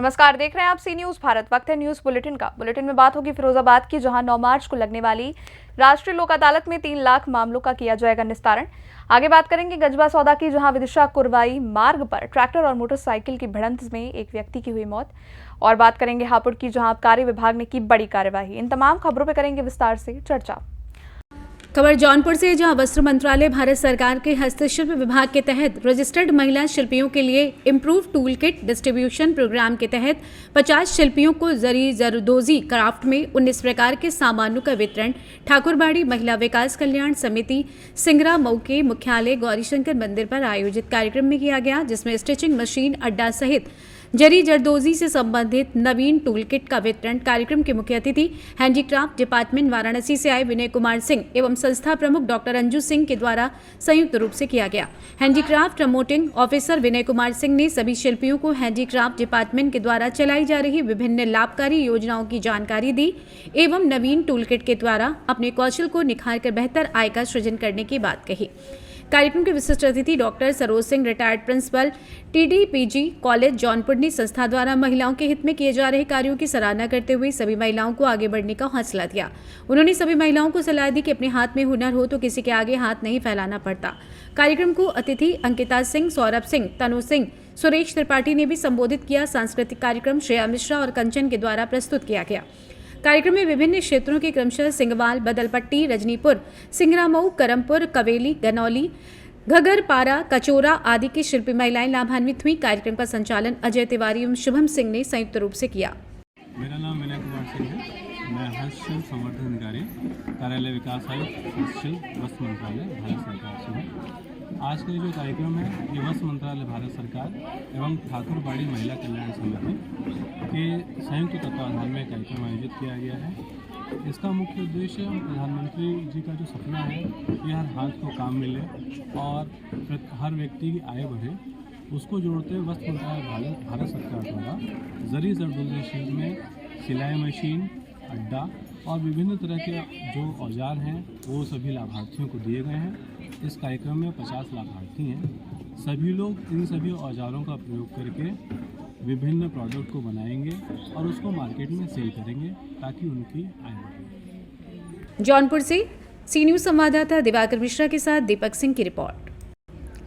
नमस्कार, देख रहे हैं आप सी न्यूज भारत। वक्त है न्यूज बुलेटिन का। बुलेटिन में बात होगी फिरोजाबाद की, जहां 9 मार्च को लगने वाली राष्ट्रीय लोक अदालत में 3 लाख मामलों का किया जाएगा निस्तारण। आगे बात करेंगे गजबा सौदा की, जहां विदिशा कुरवाई मार्ग पर ट्रैक्टर और मोटरसाइकिल की भिड़ंत में एक व्यक्ति की हुई मौत। और बात करेंगे हापुड़ की, जहां आबकारी विभाग ने की बड़ी कार्यवाही। इन तमाम खबरों पर करेंगे विस्तार से चर्चा। खबर जौनपुर से, जहां वस्त्र मंत्रालय भारत सरकार के हस्तशिल्प विभाग के तहत रजिस्टर्ड महिला शिल्पियों के लिए improve tool kit distribution programme के तहत 50 शिल्पियों को जरी जरदोजी क्राफ्ट में 19 प्रकार के सामानों का वितरण ठाकुरबाड़ी महिला विकास कल्याण समिति सिंगरा मऊ के मुख्यालय गौरीशंकर मंदिर पर आयोजित कार्यक्रम में किया गया, जिसमें स्टिचिंग मशीन अड्डा सहित जरी जरदोजी से संबंधित नवीन टूल किट का वितरण कार्यक्रम के मुख्य अतिथि हैंडीक्राफ्ट डिपार्टमेंट वाराणसी से आए विनय कुमार सिंह एवं संस्था प्रमुख डॉक्टर अंजू सिंह के द्वारा संयुक्त रूप से किया गया। Handicraft promoting officer Vinay Kumar Singh ने सभी शिल्पियों को हैंडीक्राफ्ट डिपार्टमेंट के द्वारा चलाई जा रही विभिन्न लाभकारी योजनाओं की जानकारी दी एवं नवीन टूल किट के द्वारा अपने कौशल को निखार कर बेहतर आय का सृजन करने की बात कही। कार्यक्रम के विशिष्ट अतिथि doctor Saroj Singh, retired principal TDPG college Jaunpur ने संस्था द्वारा महिलाओं के हित में किए जा रहे कार्यों की सराहना करते हुए सभी महिलाओं को आगे बढ़ने का हौसला दिया। उन्होंने सभी महिलाओं को सलाह दी कि अपने हाथ में हुनर हो तो किसी के आगे हाथ नहीं फैलाना पड़ता। कार्यक्रम को अतिथि अंकिता सिंह, सौरभ सिंह, तनु सिंह, सुरेश त्रिपाठी ने भी संबोधित किया। सांस्कृतिक कार्यक्रम श्रेया मिश्रा और कंचन के द्वारा प्रस्तुत किया गया। कार्यक्रम में विभिन्न क्षेत्रों के क्रमशः सिंगवाल, बदलपट्टी, रजनीपुर, सिंगरामऊ, करमपुर, कवेली, गनौली, घगरपारा, कचोरा आदि की शिल्पी महिलाएं लाभान्वित हुई। कार्यक्रम का संचालन अजय तिवारी एवं शुभम सिंह ने संयुक्त रूप से किया। मेरा नाम विनय कुमार सिंह है। मैं हस्तशिल्प संवर्धन अधिकारी, कार्यालय विकास आयुक्त, हस्तशिल्प, वस्त्र मंत्रालय, भारत सरकार से हूँ। आज का जो कार्यक्रम है ये वस्त्र मंत्रालय, भारत सरकार एवं ठाकुरबाड़ी महिला कल्याण समिति के संयुक्त तत्वाधान में कार्यक्रम आयोजित किया गया है। इसका मुख्य उद्देश्य प्रधानमंत्री जी का जो सपना है कि हर हाथ को काम मिले और हर व्यक्ति की आय बढ़े, उसको जोड़ते हुए वस्त्र मंत्रालय भारत सरकार द्वारा जरी जरदोजी शिल्प में सिलाई मशीन, अड्डा और विभिन्न तरह के जो औजार हैं वो सभी लाभार्थियों को दिए गए हैं। इस कार्यक्रम में 50 लाभार्थी हैं। सभी लोग इन सभी औजारों का प्रयोग करके विभिन्न प्रोडक्ट को बनाएंगे और उसको मार्केट में सेल करेंगे ताकि उनकी आय बढ़े। जौनपुर से सी न्यूज संवाददाता दिवाकर मिश्रा के साथ दीपक सिंह की रिपोर्ट।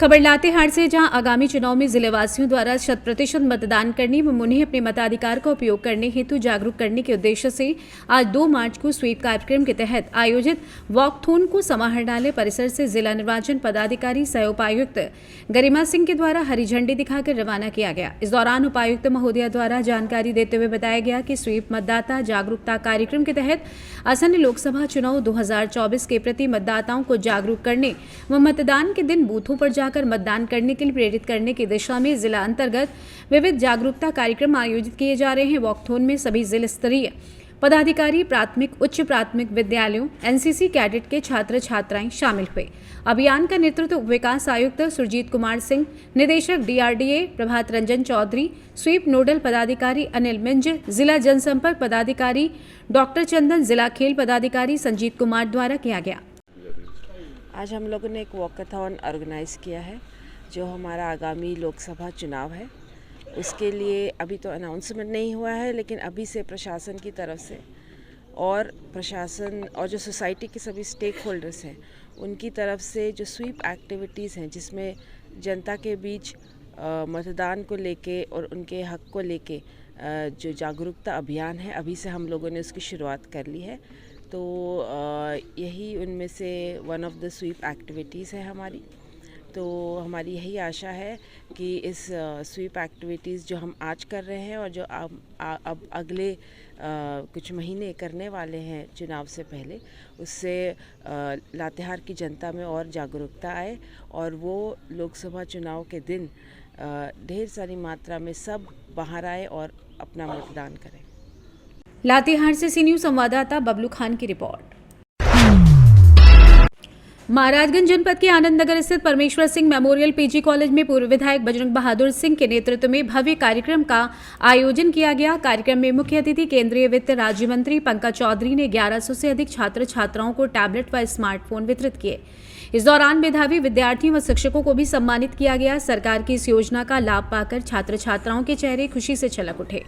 खबर लातेहार से, जहां आगामी चुनाव में जिलेवासियों द्वारा 100% मतदान करने व उन्हें अपने मताधिकार का उपयोग करने हेतु जागरूक करने के उद्देश्य से आज 2 मार्च को स्वीप कार्यक्रम के तहत आयोजित वॉकथॉन को समाहरणालय परिसर से जिला निर्वाचन पदाधिकारी सह उपायुक्त गरिमा सिंह के द्वारा हरी झंडी दिखाकर रवाना किया गया। इस दौरान उपायुक्त महोदया द्वारा जानकारी देते हुए बताया गया कि स्वीप मतदाता जागरूकता कार्यक्रम के तहत आसन्न लोकसभा चुनाव 2024 के प्रति मतदाताओं को जागरूक करने व मतदान के दिन बूथों पर कर मतदान करने के लिए प्रेरित करने की दिशा में जिला अंतर्गत विविध जागरूकता कार्यक्रम आयोजित किए जा रहे हैं। वॉकथॉन में सभी जिला स्तरीय पदाधिकारी, प्राथमिक उच्च प्राथमिक विद्यालयों, NCC कैडेट के छात्र छात्राएं शामिल हुए। अभियान का नेतृत्व विकास आयुक्त सुरजीत कुमार सिंह, निदेशक DRDA Prabhat Ranjan Chaudhary, SVEEP nodal पदाधिकारी अनिल मिंज, जिला जनसंपर्क पदाधिकारी डॉक्टर चंदन, जिला खेल पदाधिकारी संजीत कुमार द्वारा किया गया। आज हम लोगों ने एक वॉकथॉन ऑर्गेनाइज़ किया है जो हमारा आगामी लोकसभा चुनाव है। उसके लिए अभी तो अनाउंसमेंट नहीं हुआ है, लेकिन अभी से प्रशासन की तरफ से और प्रशासन और जो सोसाइटी के सभी स्टेक होल्डर्स हैं उनकी तरफ से जो स्वीप एक्टिविटीज़ हैं, जिसमें जनता के बीच मतदान को लेके और उनके हक को लेके जो जागरूकता अभियान है, अभी से हम लोगों ने उसकी शुरुआत कर ली है। तो यही उनमें से one of the SVEEP activities है हमारी। तो हमारी यही आशा है कि इस स्वीप एक्टिविटीज़ जो हम आज कर रहे हैं और जो अब अगले कुछ महीने करने वाले हैं चुनाव से पहले, उससे लातेहार की जनता में और जागरूकता आए और वो लोकसभा चुनाव के दिन ढेर सारी मात्रा में सब बाहर आए और अपना मतदान करें। लातेहार से सी न्यूज संवाददाता बबलू खान की रिपोर्ट। महाराजगंज जनपद के आनंद नगर स्थित परमेश्वर सिंह मेमोरियल PG कॉलेज में पूर्व विधायक बजरंग बहादुर सिंह के नेतृत्व में भव्य कार्यक्रम का आयोजन किया गया। कार्यक्रम में मुख्य अतिथि केंद्रीय वित्त राज्य मंत्री पंकज चौधरी ने 1100 से अधिक छात्र छात्राओं को टैबलेट व स्मार्टफोन वितरित किए। इस दौरान मेधावी विद्यार्थियों व शिक्षकों को भी सम्मानित किया गया। सरकार की इस योजना का लाभ पाकर छात्र छात्राओं के चेहरे खुशी से छलक उठे।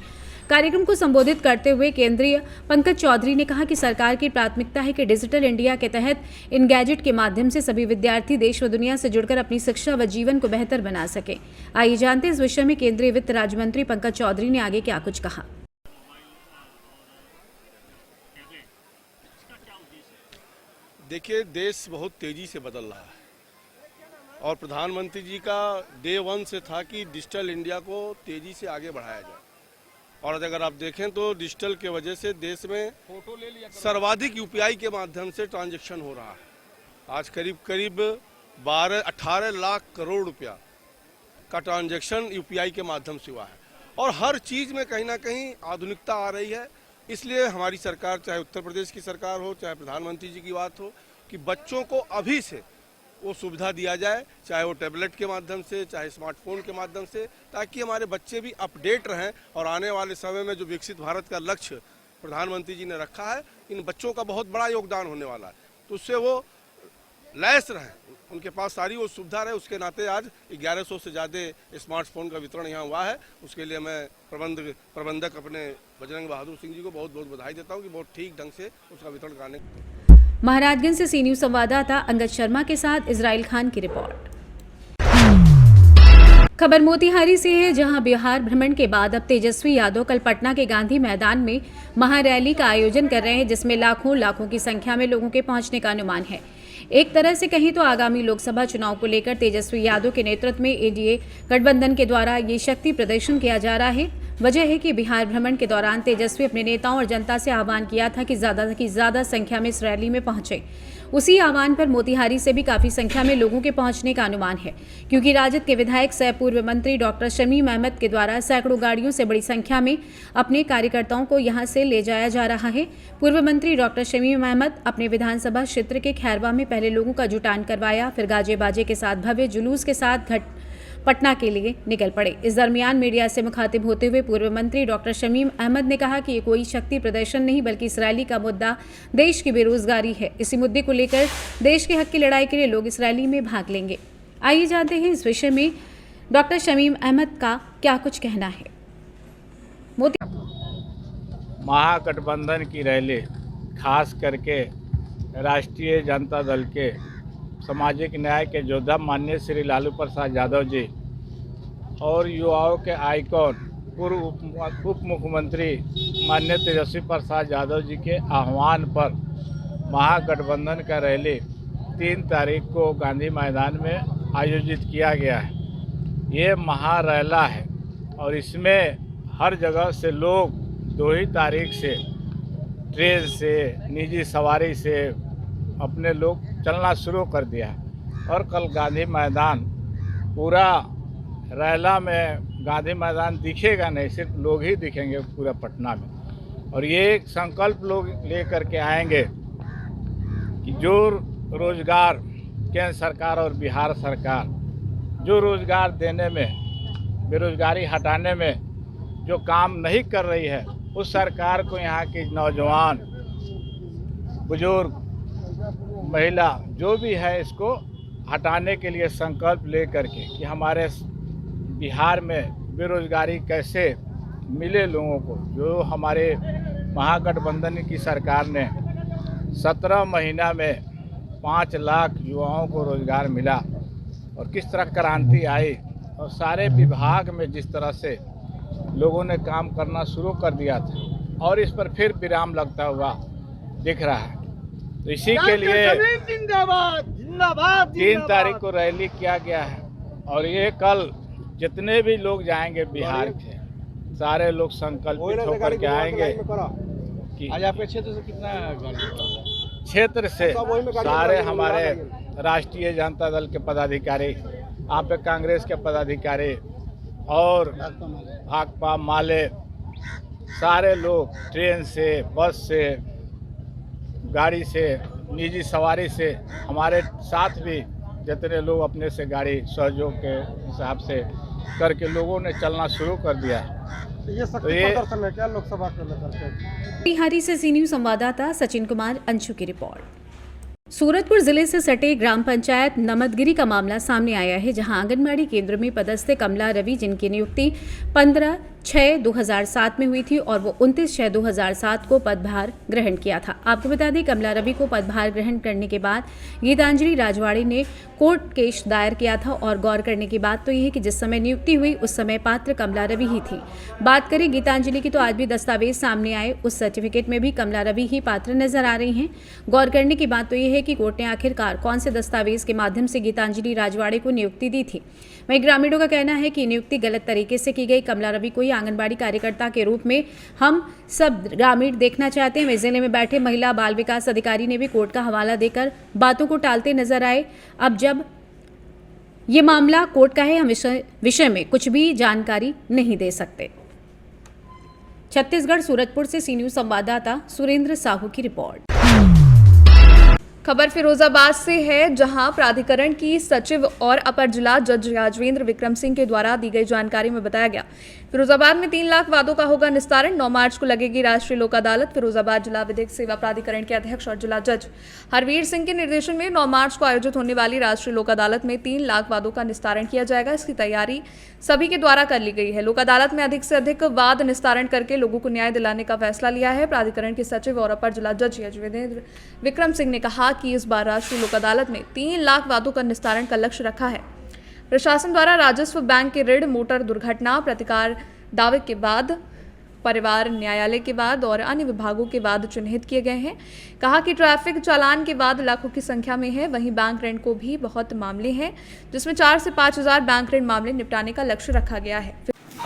कार्यक्रम को संबोधित करते हुए केंद्रीय पंकज चौधरी ने कहा कि सरकार की प्राथमिकता है कि डिजिटल इंडिया के तहत इन गैजेट के माध्यम से सभी विद्यार्थी देश व दुनिया से जुड़कर अपनी शिक्षा व जीवन को बेहतर बना सके। आइए जानते हैं इस विषय में केंद्रीय वित्त राज्य मंत्री पंकज चौधरी ने आगे क्या कुछ कहा। देखिए, देश बहुत तेजी से बदल रहा है और प्रधानमंत्री जी का डे 1 से था कि डिजिटल इंडिया को तेजी से आगे बढ़ाया जाए। और अगर आप देखें तो डिजिटल के वजह से देश में सर्वाधिक यूपीआई के माध्यम से ट्रांजैक्शन हो रहा है। आज करीब 18 लाख करोड़ रुपया का ट्रांजैक्शन यूपीआई के माध्यम से हुआ है और हर चीज़ में कहीं ना कहीं आधुनिकता आ रही है। इसलिए हमारी सरकार, चाहे उत्तर प्रदेश की सरकार हो, चाहे प्रधानमंत्री जी की बात हो, कि बच्चों को अभी से वो सुविधा दिया जाए, चाहे वो टैबलेट के माध्यम से, चाहे स्मार्टफोन के माध्यम से, ताकि हमारे बच्चे भी अपडेट रहें और आने वाले समय में जो विकसित भारत का लक्ष्य प्रधानमंत्री जी ने रखा है, इन बच्चों का बहुत बड़ा योगदान होने वाला है। तो उससे वो लैस रहें, उनके पास सारी वो सुविधा रहे। उसके नाते आज 1100 से ज़्यादा स्मार्टफोन का वितरण यहाँ हुआ है। उसके लिए मैं प्रबंधक अपने बजरंग बहादुर सिंह जी को बहुत बहुत बधाई देता हूँ कि बहुत ठीक ढंग से उसका वितरण कराने। महाराजगंज से सी न्यूज संवाददाता अंगद शर्मा के साथ इजराइल खान की रिपोर्ट। खबर मोतिहारी से है, जहां बिहार भ्रमण के बाद अब तेजस्वी यादव कल पटना के गांधी मैदान में महारैली का आयोजन कर रहे हैं, जिसमें लाखों की संख्या में लोगों के पहुंचने का अनुमान है। एक तरह से कहीं तो आगामी लोकसभा चुनाव को लेकर तेजस्वी यादव के नेतृत्व में एनडीए गठबंधन के द्वारा ये शक्ति प्रदर्शन किया जा रहा है। वजह है कि बिहार भ्रमण के दौरान तेजस्वी अपने नेताओं और जनता से आह्वान किया था कि ज्यादा संख्या में इस रैली में पहुंचे। उसी आह्वान पर मोतिहारी से भी काफी संख्या में लोगों के पहुंचने का अनुमान है, क्योंकि राजद के विधायक सह पूर्व मंत्री डॉक्टर शमीम अहमद के द्वारा सैकड़ों गाड़ियों से बड़ी संख्या में अपने कार्यकर्ताओं को यहां से ले जाया जा रहा है। पूर्व मंत्री डॉक्टर शमीम अहमद अपने विधानसभा क्षेत्र के खैरवा में पहले लोगों का जुटान करवाया, फिर गाजे बाजे के साथ भव्य जुलूस के साथ पटना के लिए निकल पड़े। इस दरमियान मीडिया से मुखातिब होते हुए पूर्व मंत्री डॉक्टर शमीम अहमद ने कहा कि ये कोई शक्ति प्रदर्शन नहीं, बल्कि इस रैली का मुद्दा देश की बेरोजगारी है। इसी मुद्दे को लेकर देश के हक की लड़ाई के लिए लोग इस रैली में भाग लेंगे। आइए जानते हैं इस विषय में डॉक्टर शमीम अहमद का क्या कुछ कहना है। महागठबंधन की रैली खास करके राष्ट्रीय जनता दल के सामाजिक न्याय के योद्धा माननीय श्री लालू प्रसाद यादव जी और युवाओं के आइकॉन पूर्व उप मुख्यमंत्री माननीय तेजस्वी प्रसाद यादव जी के आह्वान पर महागठबंधन का रैली 3 तारीख को गांधी मैदान में आयोजित किया गया है। ये महारैला है और इसमें हर जगह से लोग 2 ही तारीख से ट्रेन से, निजी सवारी से अपने लोग चलना शुरू कर दिया है और कल गांधी मैदान पूरा रैला में गांधी मैदान दिखेगा नहीं, सिर्फ लोग ही दिखेंगे पूरा पटना में। और ये एक संकल्प लोग लेकर के आएंगे कि जो रोजगार केंद्र सरकार और बिहार सरकार जो रोजगार देने में, बेरोजगारी हटाने में जो काम नहीं कर रही है, उस सरकार को यहाँ के नौजवान, बुजुर्ग, महिला जो भी है, इसको हटाने के लिए संकल्प ले करके कि हमारे बिहार में बेरोजगारी कैसे मिले लोगों को। जो हमारे महागठबंधन की सरकार ने 17 महीना में 5 लाख युवाओं को रोजगार मिला और किस तरह क्रांति आई और सारे विभाग में जिस तरह से लोगों ने काम करना शुरू कर दिया था और इस पर फिर विराम लगता हुआ दिख रहा है। तो इसी के लिए 3 तारीख को रैली किया गया है और ये कल जितने भी लोग जाएंगे बिहार के सारे लोग संकल्पित होकर के आएंगे कि आज आपके क्षेत्र से कितना क्षेत्र से सारे हमारे राष्ट्रीय जनता दल के पदाधिकारी, आप पे कांग्रेस के पदाधिकारी और भाकपा माले सारे लोग ट्रेन से, बस से, गाड़ी से, निजी सवारी से, हमारे साथ भी जितने लोग अपने से गाड़ी सहयोग के हिसाब से करके लोगों ने चलना शुरू कर दिया। ये शक्ति प्रदर्शन है क्या लोकसभा के लेकर? बिहारी से सी न्यूज संवाददाता सचिन कुमार अंशु की रिपोर्ट। सूरतपुर जिले से सटे ग्राम पंचायत नमदगिरी का मामला सामने आया है, जहां आंगनबाड़ी केंद्र में पदस्थ कमला रवि, जिनकी नियुक्ति 15/6/2007 में हुई थी और वो 29/6/2007 को पदभार ग्रहण किया था। आपको बता दें, कमला रवि को पदभार ग्रहण करने के बाद गीतांजलि राजवाड़े ने कोर्ट केस दायर किया था और गौर करने की बात तो यह है कि जिस समय नियुक्ति हुई उस समय पात्र कमला रवि ही थी। बात करें गीतांजलि की तो आज भी दस्तावेज सामने आए, उस सर्टिफिकेट में भी कमला रवि ही पात्र नजर आ रही हैं। गौर करने की बात तो यह है कि कोर्ट ने आखिरकार कौन से दस्तावेज के माध्यम से गीतांजलि राजवाड़े को नियुक्ति दी थी। वहीं ग्रामीणों का कहना है कि नियुक्ति गलत तरीके से की गई। कमला रवि को ही आंगनबाड़ी कार्यकर्ता के रूप में हम सब ग्रामीण देखना चाहते हैं। जिले में बैठे महिला बाल विकास अधिकारी ने भी कोर्ट का हवाला देकर बातों को टालते नजर आए। अब जब ये मामला कोर्ट का है, हम विषय में कुछ भी जानकारी नहीं दे सकते। छत्तीसगढ़ सूरतपुर से सी न्यूज संवाददाता सुरेंद्र साहू की रिपोर्ट। खबर फिरोजाबाद से है, जहां प्राधिकरण की सचिव और अपर जिला जज राजवेंद्र विक्रम सिंह के द्वारा दी गई जानकारी में बताया गया, फिरोजाबाद में 3 लाख वादों का होगा निस्तारण। 9 मार्च को लगेगी राष्ट्रीय लोक अदालत। फिरोजाबाद जिला विधिक सेवा प्राधिकरण के अध्यक्ष और जिला जज हरवीर सिंह के निर्देशन में 9 मार्च को आयोजित होने वाली राष्ट्रीय लोक अदालत में 3 लाख वादों का निस्तारण किया जाएगा। इसकी तैयारी सभी के द्वारा कर ली गई है। लोक अदालत में अधिक से अधिक वाद निस्तारण करके लोगों को न्याय दिलाने का फैसला लिया है। प्राधिकरण के सचिव और अपर जिला जज राजवेंद्र विक्रम सिंह ने कहा कि इस बार राष्ट्रीय लोक अदालत में 3 लाख वादों का निस्तारण का लक्ष्य रखा है। प्रशासन द्वारा राजस्व, बैंक के ऋण, मोटर दुर्घटना, प्रतिकार दावे के बाद, परिवार न्यायालय के बाद और अन्य विभागों के बाद चिन्हित किए गए हैं। कहा कि ट्रैफिक चालान के बाद लाखों की संख्या में है। वहीं बैंक ऋण को भी बहुत मामले हैं, जिसमें 4 से 5 हजार बैंक ऋण मामले निपटाने का लक्ष्य रखा गया है।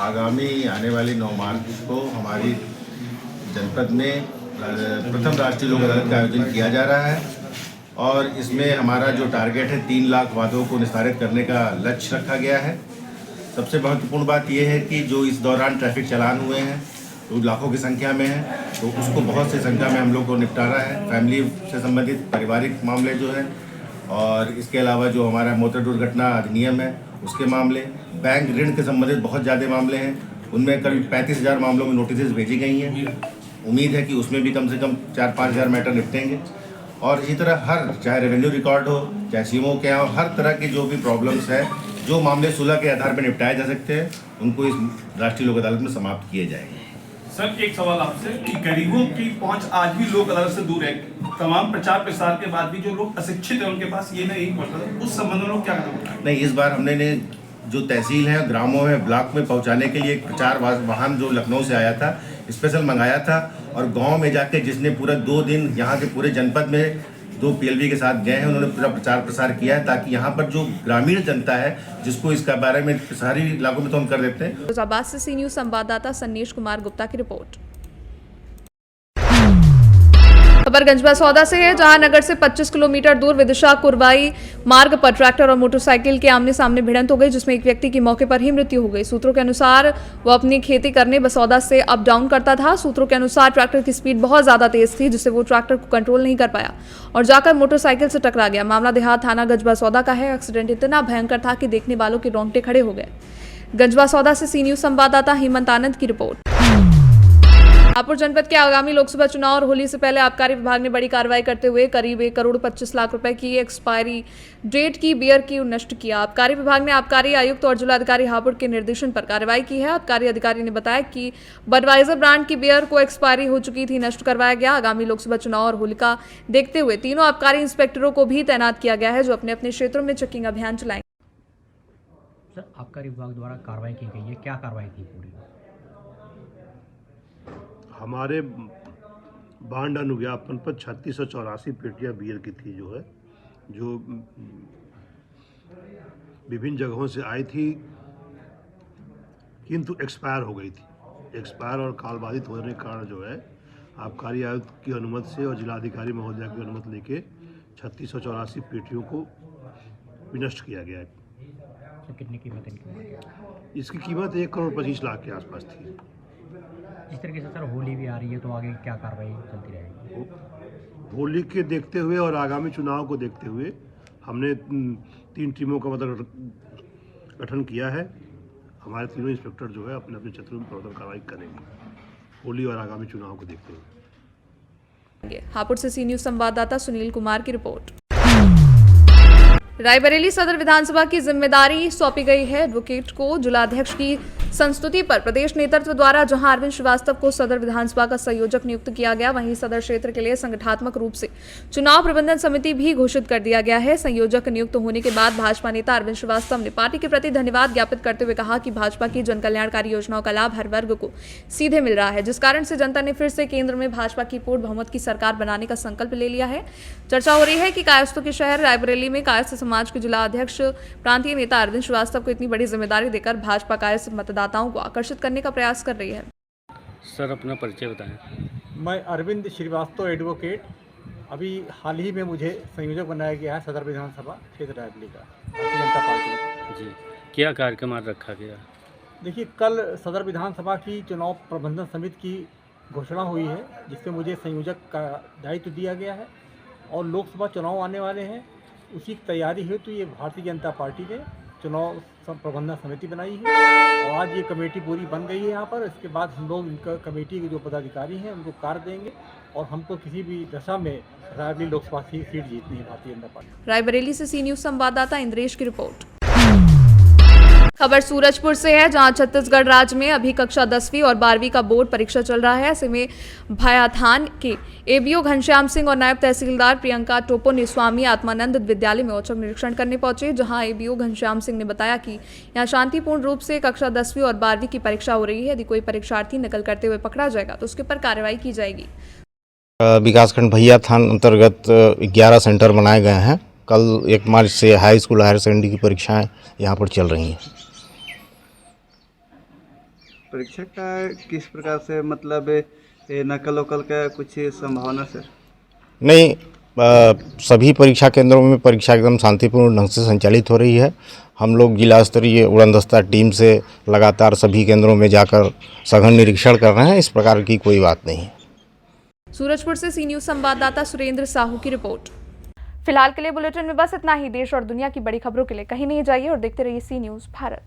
आगामी आने वाली 9 मार्च को हमारी जनपद में प्रथम राष्ट्रीय लोक अदालत का आयोजन किया जा रहा है और इसमें हमारा जो टारगेट है 3 लाख वादों को निस्तारित करने का लक्ष्य रखा गया है। सबसे महत्वपूर्ण बात यह है कि जो इस दौरान ट्रैफिक चालान हुए हैं तो लाखों की संख्या में है, तो उसको बहुत सी संख्या में हम लोग को निपटारा है। फैमिली से संबंधित पारिवारिक मामले जो है, और इसके अलावा जो हमारा मोटर दुर्घटना अधिनियम है उसके मामले, बैंक ऋण के संबंधित बहुत ज़्यादा मामले हैं, उनमें करीब 35,000 मामलों में नोटिस भेजी गई हैं। उम्मीद है कि उसमें भी कम से कम 4-5 हज़ार मैटर निपटेंगे। और इसी तरह हर, चाहे रेवेन्यू रिकॉर्ड हो, चाहे सीमो के यहाँ, हर तरह की जो भी प्रॉब्लम्स है, जो मामले सुलह के आधार पर निपटाए जा सकते हैं, उनको इस राष्ट्रीय लोक अदालत में समाप्त किए जाएंगे। सर, एक सवाल आपसे कि गरीबों की पहुंच आज भी लोक अदालत से दूर है। तमाम प्रचार प्रसार के बाद भी जो लोग अशिक्षित हैं उनके पास ये नहीं पहुंचता, उस संबंध में लोग क्या करेंगे? नहीं, इस बार हमने जो तहसील है, ग्रामों में, ब्लॉक में पहुंचाने के लिए एक प्रचार वाहन जो लखनऊ से आया था, स्पेशल मंगाया था और गांव में जाके जिसने पूरा 2 दिन यहाँ के पूरे जनपद में 2 PLV के साथ गए हैं, उन्होंने पूरा प्रचार प्रसार किया है, ताकि यहाँ पर जो ग्रामीण जनता है जिसको इसका बारे में सारी इलाकों में तो हम कर देते हैं। फिरोजाबाद से सी न्यूज संवाददाता सन्नीश कुमार गुप्ता की रिपोर्ट। खबर गंजबा सौदा से है, जहां नगर से 25 किलोमीटर दूर विदिशा कुरवाई मार्ग पर ट्रैक्टर और मोटरसाइकिल के आमने सामने भिड़ंत हो गई, जिसमें एक व्यक्ति की मौके पर ही मृत्यु हो गई। सूत्रों के अनुसार वो अपनी खेती करने बसौदा से अप डाउन करता था। सूत्रों के अनुसार ट्रैक्टर की स्पीड बहुत ज्यादा तेज थी, जिससे वो ट्रैक्टर को कंट्रोल नहीं कर पाया और जाकर मोटरसाइकिल से टकरा गया। मामला देहात थाना गंजबा सौदा का है। एक्सीडेंट इतना भयंकर था कि देखने वालों के रोंगटे खड़े हो गए। गंजबा सौदा से सी न्यूज संवाददाता हेमंत आनंद की रिपोर्ट। हापुड़ जनपद के आगामी लोकसभा चुनाव और होली से पहले आबकारी विभाग ने बड़ी कार्रवाई करते हुए करीब 1 करोड़ 25 लाख रुपए की एक्सपायरी डेट की बियर की नष्ट किया। आबकारी विभाग ने आबकारी आयुक्त और जिलाधिकारी हापुड़ के निर्देशन पर कार्रवाई की है। आबकारी अधिकारी ने बताया कि बडवाइजर ब्रांड की बियर को एक्सपायरी हो चुकी थी, नष्ट करवाया गया। आगामी लोकसभा चुनाव और होली का देखते हुए तीनों आबकारी इंस्पेक्टरों को भी तैनात किया गया है, जो अपने अपने क्षेत्रों में चेकिंग अभियान चलाएंगे। सर, आबकारी विभाग द्वारा कार्रवाई की गई है, क्या कार्रवाई थी पूरी? हमारे बांड अनुज्ञापन पर 3684 पेटियाँ बियर की थी, जो विभिन्न जगहों से आई थी, किंतु एक्सपायर हो गई थी। एक्सपायर और कालबाधित होने के कारण आबकारी आयुक्त की अनुमति से और जिलाधिकारी महोदया की अनुमति लेके 3684 पेटियों को विनष्ट किया गया है। तो कितनी कीमत इनकी? इसकी कीमत 1 करोड़ 25 लाख के आसपास थी। जिस तरीके से सर होली भी आ रही है, तो आगे क्या कार्रवाई चलती रहेगी? होली के देखते हुए और आगामी चुनाव को देखते हुए हमने 3 टीमों का गठन किया है। हमारे तीनों इंस्पेक्टर अपने अपने क्षेत्रों में प्रवर्तन कार्रवाई करेंगे होली और आगामी चुनाव को देखते हुए। हापुड़ से सी न्यूज संवाददाता सुनील कुमार की रिपोर्ट। रायबरेली सदर विधानसभा की जिम्मेदारी सौंपी गई है एडवोकेट को। जिलाध्यक्ष की संस्तुति पर प्रदेश नेतृत्व द्वारा जहां अरविंद श्रीवास्तव को सदर विधानसभा का संयोजक नियुक्त किया गया, वहीं सदर क्षेत्र के लिए संगठनात्मक रूप से चुनाव प्रबंधन समिति भी घोषित कर दिया गया है। संयोजक नियुक्त होने के बाद भाजपा नेता अरविंद श्रीवास्तव ने पार्टी के प्रति धन्यवाद ज्ञापित करते हुए कहा कि भाजपा की जन कल्याणकारी योजनाओं का लाभ हर वर्ग को सीधे मिल रहा है, जिस कारण से जनता ने फिर से केंद्र में भाजपा की पूर्ण बहुमत की सरकार बनाने का संकल्प ले लिया है। चर्चा हो रही है कि कायस्थों के शहर रायबरेली में कायस्थ समाज के जिला अध्यक्ष प्रांतीय नेता अरविंद श्रीवास्तव को इतनी बड़ी जिम्मेदारी देकर भाजपा कायस्थ मतदाताओं को आकर्षित करने का प्रयास कर रही है। सर अपना परिचय बताएं। मैं अरविंद श्रीवास्तव एडवोकेट, अभी हाल ही में मुझे संयोजक बनाया गया है सदर विधानसभा क्षेत्र रायबरेली का भारतीय जनता पार्टी। जी, क्या कार्यक्रम आज रखा गया? देखिए, कल सदर विधानसभा की चुनाव प्रबंधन समिति की घोषणा हुई है, जिससे मुझे संयोजक का दायित्व दिया गया है और लोकसभा चुनाव आने वाले हैं, उसी की तैयारी हेतु ये भारतीय जनता पार्टी ने चुनाव प्रबंधन समिति बनाई है और आज ये कमेटी पूरी बन गई है यहाँ पर। इसके बाद हम लोग इनका कमेटी के जो पदाधिकारी हैं उनको कार्य देंगे और हमको किसी भी दशा में रायबरेली लोकसभा सीट जीतनी है भारतीय जनता पार्टी। रायबरेली से सी न्यूज संवाददाता इंद्रेश की रिपोर्ट। खबर सूरजपुर से है, जहां छत्तीसगढ़ राज्य में अभी कक्षा 10वीं और 12वीं का बोर्ड परीक्षा चल रहा है। ऐसे में भायाथान के एबीओ घनश्याम सिंह और नायब तहसीलदार प्रियंका टोपो ने स्वामी आत्मानंद विद्यालय में औचक निरीक्षण करने पहुंचे, जहां एबीओ घनश्याम सिंह ने बताया कि यहां शांतिपूर्ण रूप से कक्षा 10वीं और 12वीं की परीक्षा हो रही है। यदि कोई परीक्षार्थी नकल करते हुए पकड़ा जाएगा तो उसके ऊपर कार्रवाई की जाएगी। विकासखंड भैयाथान अंतर्गत 11 सेंटर बनाए गए हैं। कल 1 मार्च से हाई स्कूल हायर सेकेंडरी की परीक्षाएं यहाँ पर चल रही हैं। परीक्षा का किस प्रकार से, मतलब नकल वकल का कुछ संभावना सर? नहीं, सभी परीक्षा केंद्रों में परीक्षा एकदम शांतिपूर्ण ढंग से संचालित हो रही है। हम लोग जिला स्तरीय उड़नदस्ता टीम से लगातार सभी केंद्रों में जाकर सघन निरीक्षण कर रहे हैं। इस प्रकार की कोई बात नहीं है। सूरजपुर से सी न्यूज संवाददाता सुरेंद्र साहू की रिपोर्ट। फिलहाल के लिए बुलेटिन में बस इतना ही। देश और दुनिया की बड़ी खबरों के लिए कहीं नहीं जाइए और देखते रहिए सी न्यूज भारत।